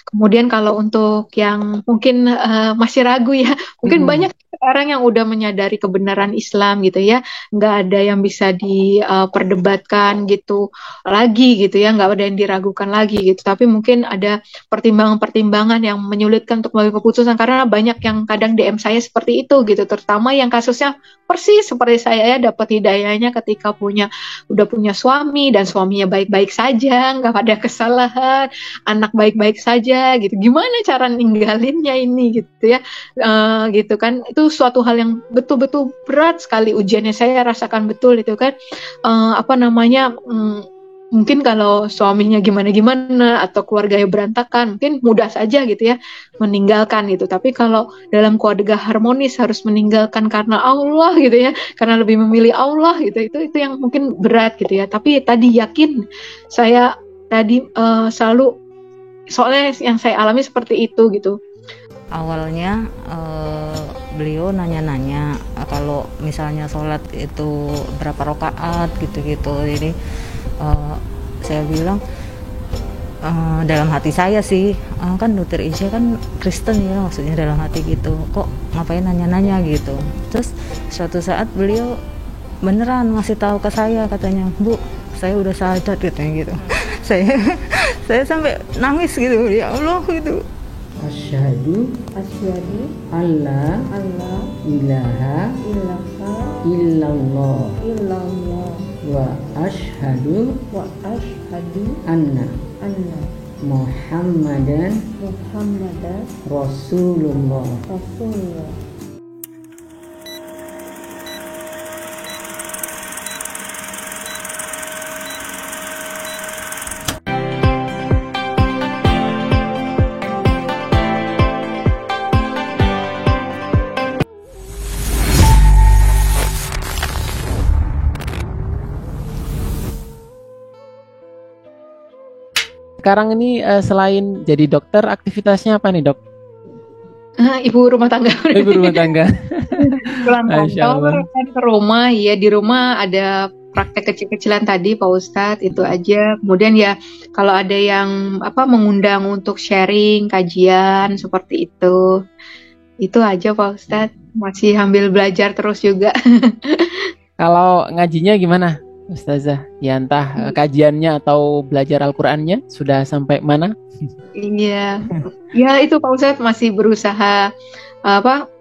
Kemudian kalau untuk yang mungkin masih ragu ya, mungkin Mm-mm. banyak orang yang udah menyadari kebenaran Islam gitu ya, nggak ada yang bisa diperdebatkan gitu lagi gitu ya, nggak ada yang diragukan lagi gitu. Tapi mungkin ada pertimbangan-pertimbangan yang menyulitkan untuk mengambil keputusan karena banyak yang kadang DM saya seperti itu gitu, terutama yang kasusnya persis seperti saya ya, dapat hidayahnya ketika udah punya suami dan suaminya baik-baik saja, nggak ada kesalahan, anak baik-baik saja gitu. Gimana cara ninggalinnya ini gitu ya. Gitu kan. Itu suatu hal yang betul-betul berat sekali ujiannya. Saya rasakan betul itu kan. Apa namanya? Mungkin kalau suaminya gimana-gimana atau keluarganya berantakan, mungkin mudah saja gitu ya meninggalkan gitu. Tapi kalau dalam keluarga harmonis harus meninggalkan karena Allah gitu ya, karena lebih memilih Allah gitu. Itu yang mungkin berat gitu ya. Tapi tadi yakin saya tadi selalu, soalnya yang saya alami seperti itu gitu. Awalnya beliau nanya-nanya kalau misalnya sholat itu berapa rakaat gitu-gitu. Jadi saya bilang dalam hati saya sih, kan Dokter Isya kan Kristen ya, maksudnya dalam hati gitu, kok ngapain nanya-nanya gitu. Terus suatu saat beliau beneran ngasih tahu ke saya, katanya, Bu, saya udah sadar katanya gitu. saya saya sampai nangis gitu, ya Allah gitu. Asyhadu Asyhadu alla alla ilaha ilaha illallah illallah wa asyhadu wa asyhadu anna anna Muhammadan Muhammadan Rasulullah. Rasulullah. Sekarang ini selain jadi dokter, aktivitasnya apa nih, Dok? Ibu rumah tangga. Ibu rumah tangga. Pulang Masya Allah. kantor kan ke rumah ya, di rumah ada praktek kecil-kecilan tadi Pak Ustadz, itu aja. Kemudian ya kalau ada yang mengundang untuk sharing kajian seperti itu aja Pak Ustadz. Masih sambil belajar terus juga. Kalau ngajinya gimana, Ustazah? Ya entah kajiannya atau belajar Al-Qur'annya sudah sampai mana? Iya, ya itu Pak Ustadz masih berusaha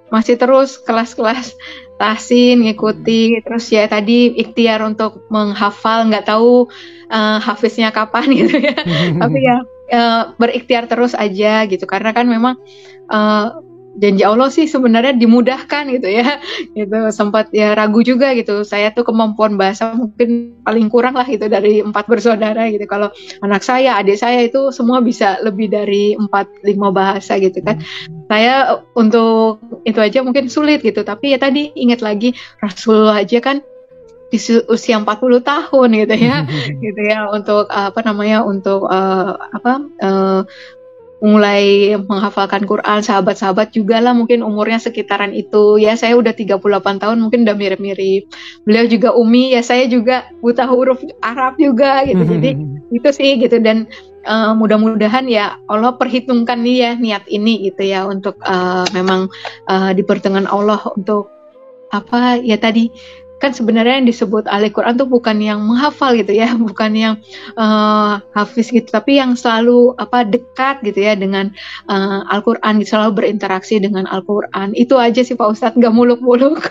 masih terus kelas-kelas tahsin ngikuti, terus ya tadi ikhtiar untuk menghafal, nggak tahu hafiznya kapan gitu ya, tapi ya berikhtiar terus aja gitu, karena kan memang janji Allah sih sebenarnya dimudahkan gitu ya, gitu. Sempat ya ragu juga gitu, saya tuh kemampuan bahasa mungkin paling kurang lah gitu dari 4 bersaudara gitu. Kalau anak saya, adik saya itu semua bisa lebih dari 4-5 bahasa gitu kan. Saya untuk itu aja mungkin sulit gitu, tapi ya tadi ingat lagi Rasulullah aja kan di usia 40 tahun gitu ya, gitu ya, untuk untuk mulai menghafalkan Quran. Sahabat-sahabat juga lah mungkin umurnya sekitaran itu ya, saya udah 38 tahun mungkin udah mirip-mirip. Beliau juga umi ya, saya juga buta huruf Arab juga gitu. Jadi itu sih gitu, dan mudah-mudahan ya Allah perhitungkan nih ya niat ini gitu ya, untuk memang di pertengahan Allah untuk ya tadi kan sebenarnya yang disebut ahli Quran tuh bukan yang menghafal gitu ya, bukan yang hafiz gitu, tapi yang selalu dekat gitu ya dengan Al-Quran, gitu, selalu berinteraksi dengan Al-Quran. Itu aja sih Pak Ustadz, nggak muluk-muluk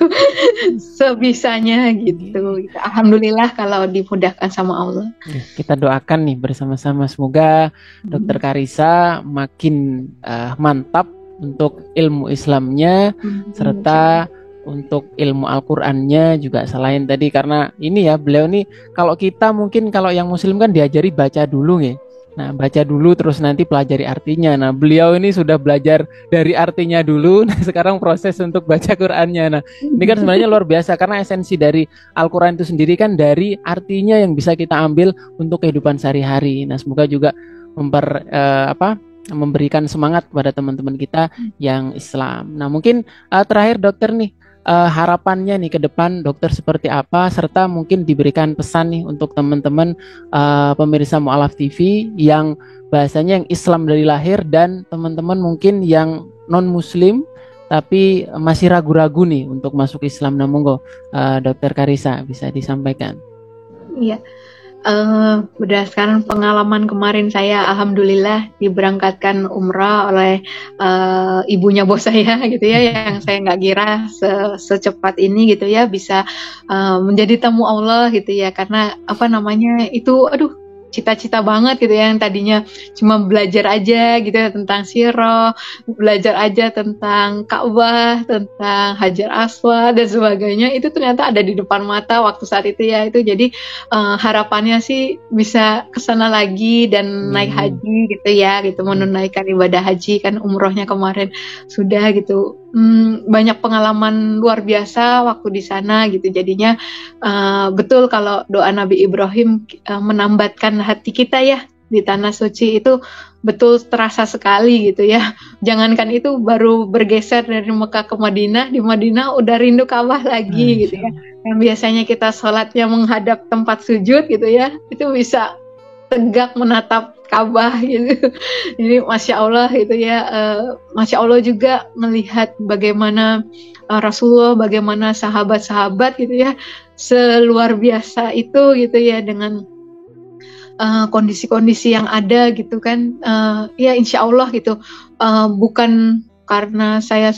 sebisanya gitu. Alhamdulillah kalau dimudahkan sama Allah. Kita doakan nih bersama-sama, semoga Dokter Karissa makin mantap untuk ilmu Islamnya, serta untuk ilmu Al-Qur'annya juga. Selain tadi, karena ini ya beliau nih, kalau kita mungkin kalau yang muslim kan diajari baca dulu ya. Nah, baca dulu terus nanti pelajari artinya. Nah, beliau ini sudah belajar dari artinya dulu. Nah, sekarang proses untuk baca Qur'annya. Nah, ini kan sebenarnya luar biasa, karena esensi dari Al-Qur'an itu sendiri kan dari artinya yang bisa kita ambil untuk kehidupan sehari-hari. Nah, semoga juga memberikan semangat kepada teman-teman kita yang Islam. Nah, mungkin terakhir dokter nih, harapannya nih ke depan dokter seperti apa, serta mungkin diberikan pesan nih untuk teman-teman pemirsa Mu'alaf TV yang bahasanya yang Islam dari lahir, dan teman-teman mungkin yang non Muslim tapi masih ragu-ragu nih untuk masuk Islam. Nah, monggo Dokter Karissa bisa disampaikan. Iya. Berdasarkan pengalaman kemarin saya, alhamdulillah diberangkatkan umrah oleh ibunya bos saya gitu ya, yang saya nggak kira secepat ini gitu ya bisa menjadi tamu Allah gitu ya, karena apa namanya itu, cita-cita banget gitu ya, yang tadinya cuma belajar aja gitu ya tentang sirah, belajar aja tentang Ka'bah, tentang Hajar Aswad dan sebagainya, itu ternyata ada di depan mata waktu saat itu ya. Itu jadi harapannya sih bisa kesana lagi dan naik haji gitu ya, gitu menunaikan ibadah haji, kan umrohnya kemarin sudah gitu. Banyak pengalaman luar biasa waktu di sana gitu, jadinya betul kalau doa Nabi Ibrahim menambatkan hati kita ya di tanah suci itu betul terasa sekali gitu ya. Jangankan itu, baru bergeser dari Mekah ke Madinah, di Madinah udah rindu Ka'bah lagi gitu ya. Yang biasanya kita sholatnya menghadap tempat sujud gitu ya, itu bisa tegak menatap Ka'bah gitu. Jadi Masya Allah gitu ya. Masya Allah juga melihat bagaimana Rasulullah, bagaimana sahabat-sahabat gitu ya, seluar biasa itu gitu ya, dengan kondisi-kondisi yang ada gitu kan. Ya insya Allah gitu, bukan karena saya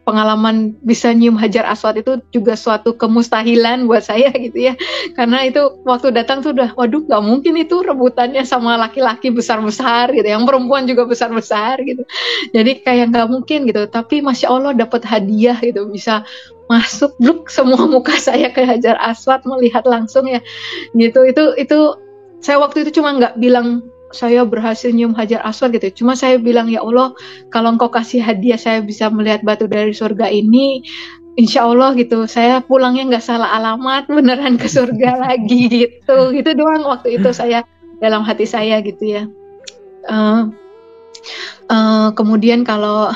pengalaman bisa nyium Hajar Aswad itu juga suatu kemustahilan buat saya gitu ya, karena itu waktu datang tuh udah, waduh gak mungkin itu rebutannya sama laki-laki besar-besar gitu, yang perempuan juga besar-besar gitu, jadi kayak gak mungkin gitu. Tapi Masya Allah dapat hadiah gitu, bisa masuk bluk semua muka saya ke Hajar Aswad, melihat langsung ya gitu. Itu saya waktu itu cuma nggak bilang saya berhasil nyium Hajar Aswad gitu, cuma saya bilang, ya Allah, kalau Engkau kasih hadiah saya bisa melihat batu dari surga ini, insya Allah gitu, saya pulangnya nggak salah alamat, beneran ke surga lagi gitu. Itu doang waktu itu saya, dalam hati saya gitu ya. Kemudian kalau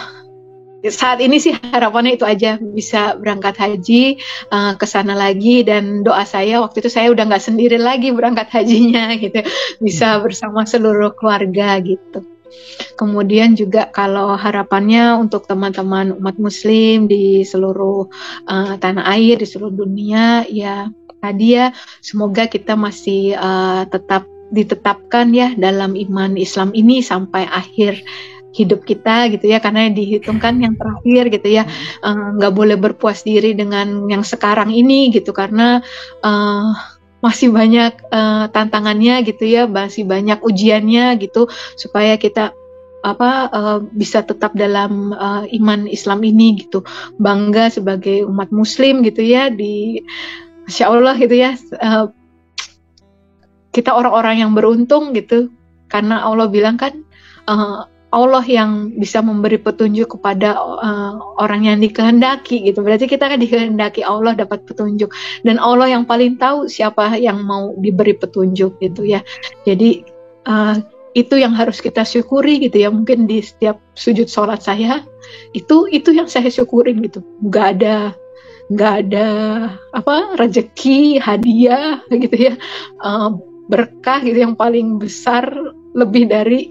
saat ini sih harapannya itu aja, bisa berangkat haji ke sana lagi, dan doa saya waktu itu saya udah nggak sendiri lagi berangkat hajinya gitu, bisa bersama seluruh keluarga gitu. Kemudian juga kalau harapannya untuk teman-teman umat muslim di seluruh tanah air, di seluruh dunia ya tadi ya, semoga kita masih tetap ditetapkan ya dalam iman Islam ini sampai akhir hidup kita gitu ya, karena dihitungkan yang terakhir gitu ya. Nggak boleh berpuas diri dengan yang sekarang ini gitu, karena masih banyak tantangannya gitu ya, masih banyak ujiannya gitu, supaya kita bisa tetap dalam iman Islam ini gitu, bangga sebagai umat muslim gitu ya, di Masya Allah gitu ya. Kita orang-orang yang beruntung gitu, karena Allah bilang kan Allah yang bisa memberi petunjuk kepada orang yang dikehendaki gitu. Berarti kita kan dikehendaki Allah dapat petunjuk, dan Allah yang paling tahu siapa yang mau diberi petunjuk gitu ya. Jadi itu yang harus kita syukuri gitu ya. Mungkin di setiap sujud sholat saya itu yang saya syukurin gitu. Nggak ada rezeki, hadiah gitu ya, berkah gitu yang paling besar lebih dari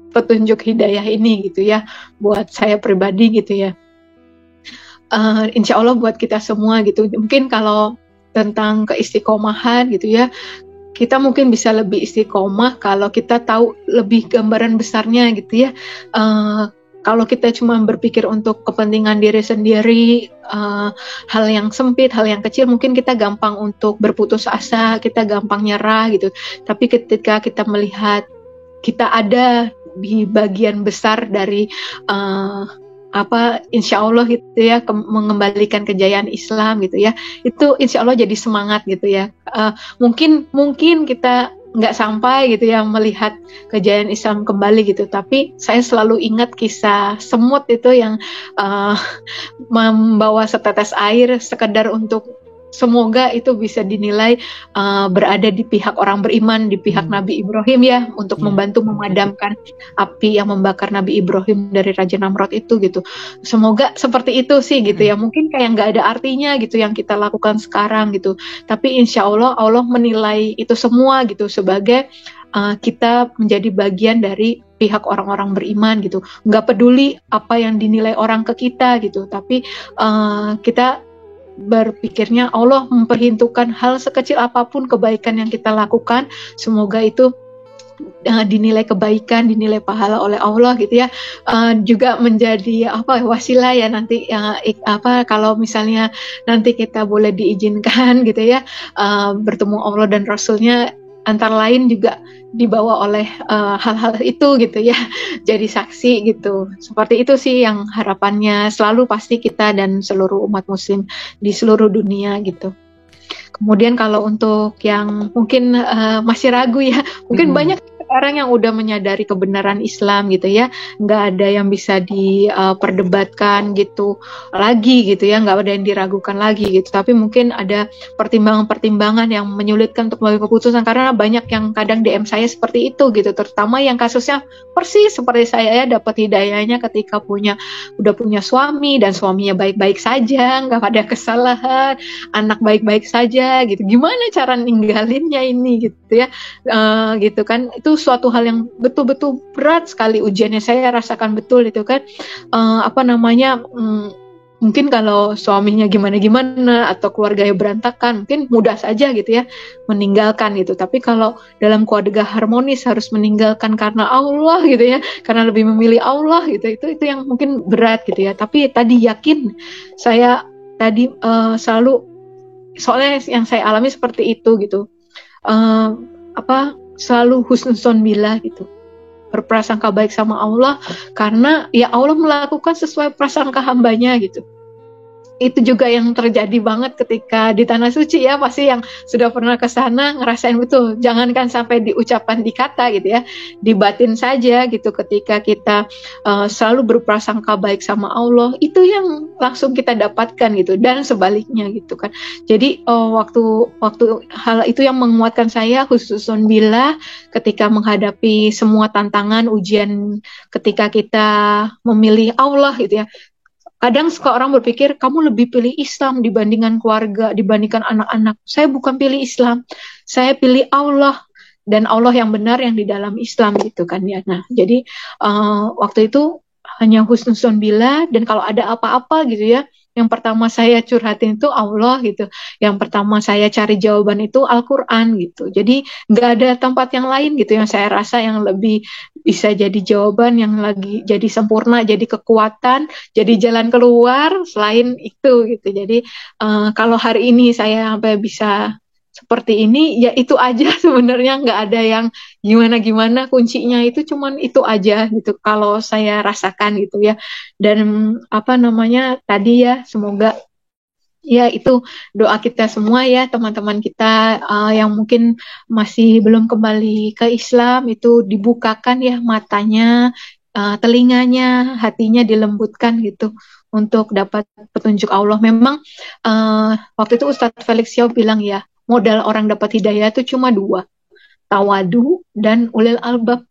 petunjuk hidayah ini gitu ya, buat saya pribadi gitu ya. Insya Allah buat kita semua gitu. Mungkin kalau tentang keistiqomahan gitu ya, kita mungkin bisa lebih istiqomah kalau kita tahu lebih gambaran besarnya gitu ya. Kalau kita cuma berpikir untuk kepentingan diri sendiri, hal yang sempit, hal yang kecil, mungkin kita gampang untuk berputus asa, kita gampang nyerah gitu. Tapi ketika kita melihat kita ada di bagian besar dari insya Allah gitu ya, mengembalikan kejayaan Islam gitu ya, itu insya Allah jadi semangat gitu ya. Mungkin kita nggak sampai gitu ya melihat kejayaan Islam kembali gitu, tapi saya selalu ingat kisah semut itu yang membawa setetes air sekedar untuk semoga itu bisa dinilai berada di pihak orang beriman, di pihak Nabi Ibrahim ya, untuk membantu memadamkan api yang membakar Nabi Ibrahim dari Raja Namrud itu gitu. Semoga seperti itu sih gitu ya. Mungkin kayak nggak ada artinya gitu yang kita lakukan sekarang gitu, tapi insya Allah Allah menilai itu semua gitu sebagai kita menjadi bagian dari pihak orang-orang beriman gitu. Nggak peduli apa yang dinilai orang ke kita gitu, tapi kita berpikirnya Allah memperhitungkan hal sekecil apapun kebaikan yang kita lakukan, semoga itu dinilai kebaikan, dinilai pahala oleh Allah gitu ya. Juga menjadi wasilah ya nanti kalau misalnya nanti kita boleh diizinkan gitu ya bertemu Allah dan Rasulnya, antara lain juga dibawa oleh hal-hal itu gitu ya, jadi saksi gitu. Seperti itu sih yang harapannya selalu pasti kita dan seluruh umat muslim di seluruh dunia gitu. Kemudian kalau untuk yang mungkin masih ragu ya, mungkin banyak orang yang udah menyadari kebenaran Islam gitu ya, nggak ada yang bisa diperdebatkan gitu lagi gitu ya, nggak ada yang diragukan lagi gitu. Tapi mungkin ada pertimbangan-pertimbangan yang menyulitkan untuk mengambil keputusan, karena banyak yang kadang DM saya seperti itu gitu, terutama yang kasusnya persis seperti saya ya, dapat hidayahnya ketika udah punya suami dan suaminya baik-baik saja, nggak ada kesalahan, anak baik-baik saja gitu. Gimana cara ninggalinnya ini gitu ya, gitu kan, itu suatu hal yang betul-betul berat sekali ujiannya, saya rasakan betul itu kan. Mungkin kalau suaminya gimana-gimana atau keluarganya berantakan, mungkin mudah saja gitu ya meninggalkan gitu. Tapi kalau dalam keluarga harmonis harus meninggalkan karena Allah gitu ya, karena lebih memilih Allah gitu, itu yang mungkin berat gitu ya. Tapi tadi yakin saya tadi selalu, soalnya yang saya alami seperti itu gitu, selalu husnuzon billah gitu, berprasangka baik sama Allah, karena ya Allah melakukan sesuai prasangka hambanya gitu. Itu juga yang terjadi banget ketika di Tanah Suci ya, pasti yang sudah pernah ke sana ngerasain betul. Jangankan sampai diucapkan di kata gitu ya, di batin saja gitu, ketika kita selalu berprasangka baik sama Allah, itu yang langsung kita dapatkan gitu, dan sebaliknya gitu kan. Jadi waktu hal itu yang menguatkan saya khususun billah ketika menghadapi semua tantangan ujian, ketika kita memilih Allah gitu ya. Kadang suka orang berpikir, kamu lebih pilih Islam dibandingkan keluarga, dibandingkan anak-anak. Saya bukan pilih Islam, saya pilih Allah, dan Allah yang benar yang di dalam Islam gitu kan ya. Nah, jadi waktu itu hanya husnuzon billah, dan kalau ada apa-apa gitu ya, yang pertama saya curhatin itu Allah gitu. Yang pertama saya cari jawaban itu Al-Quran gitu. Jadi nggak ada tempat yang lain gitu yang saya rasa yang lebih bisa jadi jawaban, yang lagi jadi sempurna, jadi kekuatan, jadi jalan keluar selain itu gitu. Jadi kalau hari ini saya sampai bisa seperti ini, ya itu aja sebenarnya, nggak ada yang gimana-gimana, kuncinya itu cuman itu aja gitu kalau saya rasakan gitu ya. Dan tadi ya, semoga ya itu doa kita semua ya, teman-teman kita yang mungkin masih belum kembali ke Islam, itu dibukakan ya matanya, telinganya, hatinya dilembutkan gitu untuk dapat petunjuk Allah. Memang waktu itu Ustadz Felix Xiao bilang ya, modal orang dapat hidayah itu cuma 2, tawadu dan ulil albab.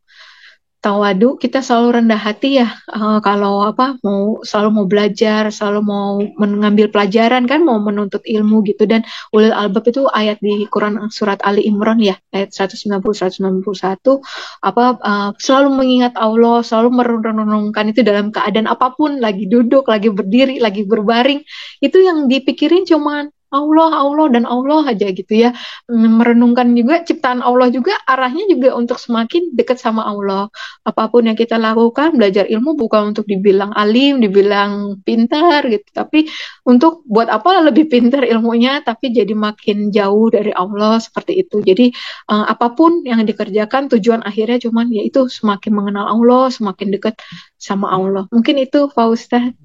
Tawadu, kita selalu rendah hati ya, kalau selalu mau belajar, selalu mau mengambil pelajaran kan, mau menuntut ilmu gitu. Dan ulil albab itu ayat di Quran surat Ali Imran ya, ayat 190-191, selalu mengingat Allah, selalu merenungkan itu dalam keadaan apapun, lagi duduk, lagi berdiri, lagi berbaring, itu yang dipikirin cuman Allah dan Allah aja gitu ya. Merenungkan juga ciptaan Allah juga, arahnya juga untuk semakin dekat sama Allah. Apapun yang kita lakukan, belajar ilmu bukan untuk dibilang alim, dibilang pintar gitu, tapi untuk buat apa lebih pintar ilmunya, tapi jadi makin jauh dari Allah, seperti itu. Jadi apapun yang dikerjakan, tujuan akhirnya cuman yaitu semakin mengenal Allah, semakin dekat sama Allah. Mungkin itu Pak Ustadz.